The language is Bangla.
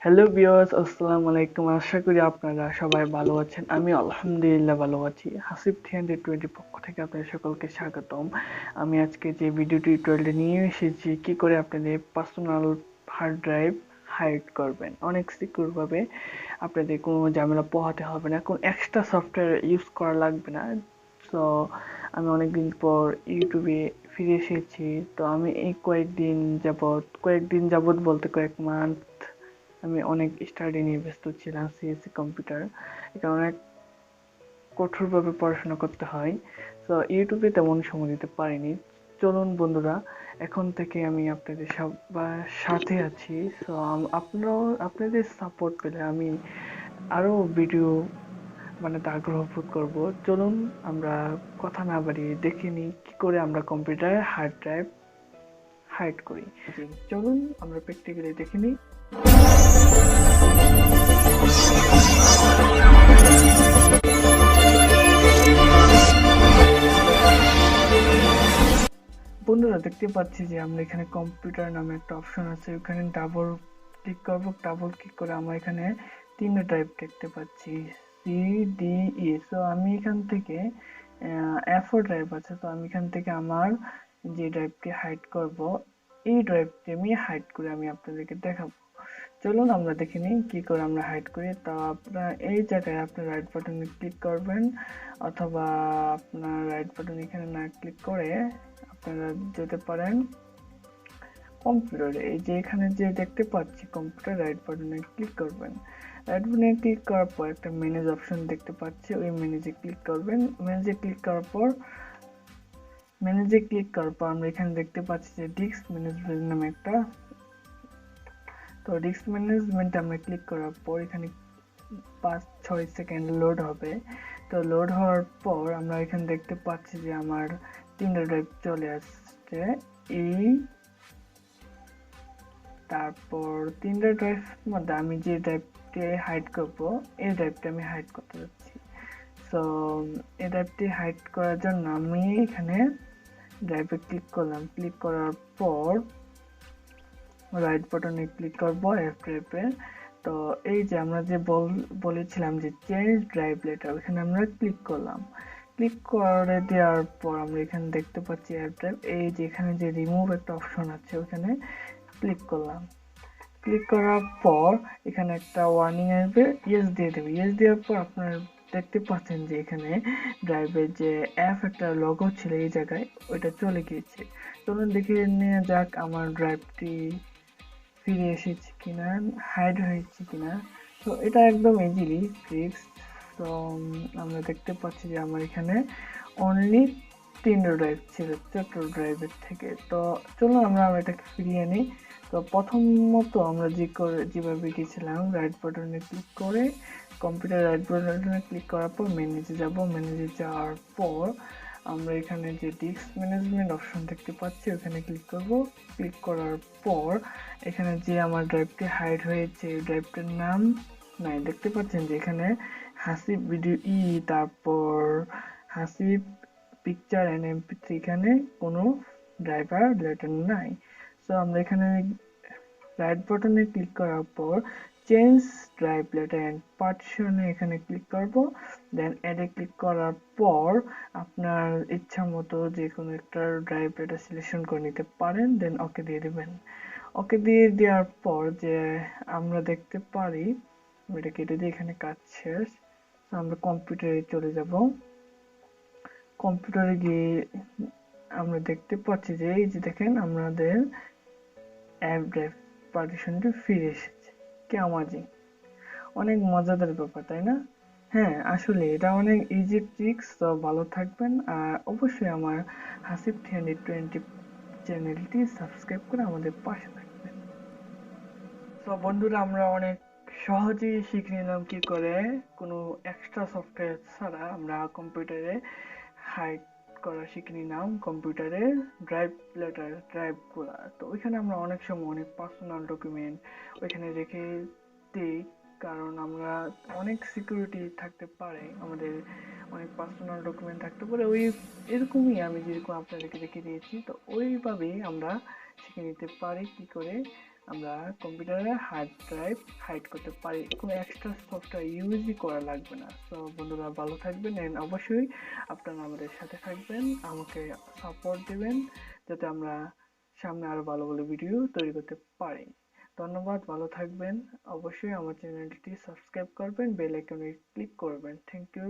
হ্যালো ভিউয়ার্স, আসসালামু আলাইকুম। আশা করি আপনারা সবাই ভালো আছেন। আমি আলহামদুলিল্লাহ ভালো আছি। হাসিব 320 পক্ষ থেকে আপনাদের সকলকে স্বাগতম। আমি আজকে যে ভিডিও টিউটোরিয়ালটা নিয়ে এসেছি কি করে আপনাদের পার্সোনাল হার্ড ড্রাইভ হাইড করবেন অনেক সিকিউর ভাবে। আপনাদের কোনো ঝামেলা পোহাতে হবে না, কোনো এক্সট্রা সফটওয়্যার ইউজ করা লাগবে না। তো আমি অনেকদিন পর ইউটিউবে ফিরে এসেছি। তো আমি এই কয়েকদিন যাবত বলতে কয়েক মান্থ আমি অনেক স্টাডি নিয়ে ব্যস্ত ছিলাম, সিএসসি কম্পিউটার। এটা অনেক কঠোরভাবে পড়াশোনা করতে হয়, তো ইউটিউবে তেমন সময় দিতে পারিনি। চলুন বন্ধুরা, এখন থেকে আমি আপনাদের সবার সাথে আছি। তো আপনারাও আপনাদের সাপোর্ট পেলে আমি আরো ভিডিও বানাতে আগ্রহ বোধ করবো। চলুন আমরা কথা না বাড়িয়ে দেখে নিই কি করে আমরা কম্পিউটারে হার্ড ড্রাইভ হাইড করি। চলুন আমরা প্র্যাকটিক্যালি দেখে নিই। বন্ধুরা, দেখতে পাচ্ছি যে আমরা এখানে কম্পিউটার নামে একটা অপশন আছে, ওখানে ডাবল ক্লিক করব। ডাবল ক্লিক করে আমরা এখানে তিনটা টাইপ দেখতে পাচ্ছি, সি ডি ই। সো আমি এখান থেকে F4 ড্রাইভ আছে, তো আমি এখান থেকে আমার যে ড্রাইভটি হাইড করব এই ড্রাইভটি আমি হাইড করে আমি আপনাদেরকে দেখাবো। চলুন আমরা দেখে নিই কি করে আমরা হাইড করি। তো আপনার এই জায়গায় আপনার রাইট বাটনে ক্লিক করবেন, অথবা আপনার রাইট বাটন এখানে না ক্লিক করে আপনারা যেতে পারেন কম্পিউটারে। এই যে এখানে যে দেখতে পাচ্ছি কম্পিউটার, রাইট বাটনে ক্লিক করবেন। রাইট বাটনে ক্লিক করার পর একটা ম্যানেজ অপশন দেখতে পাচ্ছি, ওই ম্যানেজে ক্লিক করবেন। ম্যানেজে ক্লিক করার পর আমরা এখানে দেখতে পাচ্ছি যে ডিস্ক ম্যানেজমেন্ট নামে একটা। তো ডিস্ক ম্যানেজমেন্ট আমরা ক্লিক করার পর এখানে 5-6 সেকেন্ড লোড হবে। তো লোড হওয়ার পর আমরা এখানে দেখতে পাচ্ছি যে আমার তিনটা ড্রাইভ চলে আসছে। তারপর তিনটা ড্রাইভ মধ্যে আমি যে ড্রাইভটি হাইড করব এই ড্রাইভটি আমি হাইড করতে যাচ্ছি। সো এই ড্রাইভটি হাইড করার জন্য আমি এখানে ড্রাইভে ক্লিক করলাম। ক্লিক করার পর রাইট বাটনে ক্লিক করব এফ ড্রাইভে। তো এই যে আমরা যে বলেছিলাম যে চেঞ্জ ড্রাইভ লেটার, ওখানে আমরা ক্লিক করলাম। ক্লিক করে দেওয়ার পর আমরা এখানে দেখতে পাচ্ছি এফ ড্রাইভ। এই যে এখানে যে রিমুভ একটা অপশন আছে ওখানে ক্লিক করলাম। ক্লিক করার পর এখানে একটা ওয়ার্নিং আসবে, ইয়েস দিয়ে দেবে। ইয়েস দেওয়ার পর আপনার দেখতে পাচ্ছেন যে এখানে ড্রাইভের যে এফ একটা লোগো ছিল এই জায়গায় ওইটা চলে গিয়েছে। চলুন দেখে নিয়ে যাক আমার ড্রাইভটি ফিরে এসেছে কিনা, হাইড হয়েছে কিনা। তো এটা একদম ইজিলি ফিক্স। তো আমরা দেখতে পাচ্ছি যে আমার এখানে অনলি 3টা ড্রাইভ ছিল 4টা ড্রাইভের থেকে। তো চলুন আমরা এটাকে ফিরিয়ে নিই। তো প্রথমত আমরা যেভাবে গেছিলাম, রাইট বাটনে ক্লিক করে কম্পিউটার রাইট বাটনে ক্লিক করার পর ম্যানেজে যাব। ম্যানেজে যাওয়ার পর আমরা এখানে যে ডিস্ক ম্যানেজমেন্ট অপশন দেখতে পাচ্ছি ওখানে ক্লিক করব। ক্লিক করার পর এখানে যে আমার ড্রাইভটি হাইড হয়েছে ড্রাইভটার নাম নাই, দেখতে পাচ্ছেন যে এখানে হাসিব ভিডিও ই, তারপর হাসিব পিকচার এন্ড এমপি3, এখানে কোনো ড্রাইভার লেটার নাই। সো আমরা এখানে রাইট বাটনে ক্লিক করার পর চেঞ্জ ড্রাইভ লেটার এন্ড পার্টিশনে এখানে ক্লিক করব। দেন অ্যাডে ক্লিক করার পর আপনার ইচ্ছা মতো যে কোনো একটা ড্রাইভ লেটার সিলেকশন করে নিতে পারেন। দেন ওকে দিয়ে দিবেন। ওকে দিয়ে দেওয়ার পর যে আমরা দেখতে পারি, এটা কেটে দিয়ে এখানে কাজ শেষ। আমরা কম্পিউটারে চলে যাব। কম্পিউটারে গিয়ে আমরা দেখতে পাচ্ছি যে এই যে দেখেন আমাদের অ্যাপ ড্রাইভ পার্টিশনটি ফিরে এসেছে। কি অ্যামাজিং, অনেক মজাদার ব্যাপার তাই না? হ্যাঁ, আসলে এটা অনেক ইজি ট্রিক্স। তো ভালো থাকবেন, আর অবশ্যই আমার হাসিব 320 চ্যানেলটি সাবস্ক্রাইব করে আমাদের পাশে থাকবেন। তো বন্ধুরা, আমরা অনেক সহজেই শিখে নিলাম কি করে কোনো এক্সট্রা সফটওয়্যার ছাড়া আমরা কম্পিউটারে হাইড করা শিখে নিলাম কম্পিউটারে ড্রাইভগুলা। তো ওইখানে আমরা অনেক সময় অনেক পার্সোনাল ডকুমেন্ট ওইখানে রেখে দিই, কারণ আমরা অনেক সিকিউরিটি থাকতে পারে, আমাদের অনেক পার্সোনাল ডকুমেন্ট থাকতে পারে। ওই এরকমই আমি যেরকম আপনাদেরকে রেখে দিয়েছি, তো ওইভাবেই আমরা শিখে নিতে পারি কি করে আমরা কম্পিউটারে হার্ড ড্রাইভ হাইড করতে পারি, কোনো এক্সট্রা সফটওয়্যার ইউজই করা লাগবে না। তো বন্ধুরা ভালো থাকবেন, এন্ড অবশ্যই আপনারা আমাদের সাথে থাকবেন, আমাকে সাপোর্ট দিবেন যাতে আমরা সামনে আরো ভালো ভালো ভিডিও তৈরি করতে পারি। ধন্যবাদ, ভালো থাকবেন। অবশ্যই আমার চ্যানেলটি সাবস্ক্রাইব করবেন, বেল আইকনে ক্লিক করবেন। Thank you.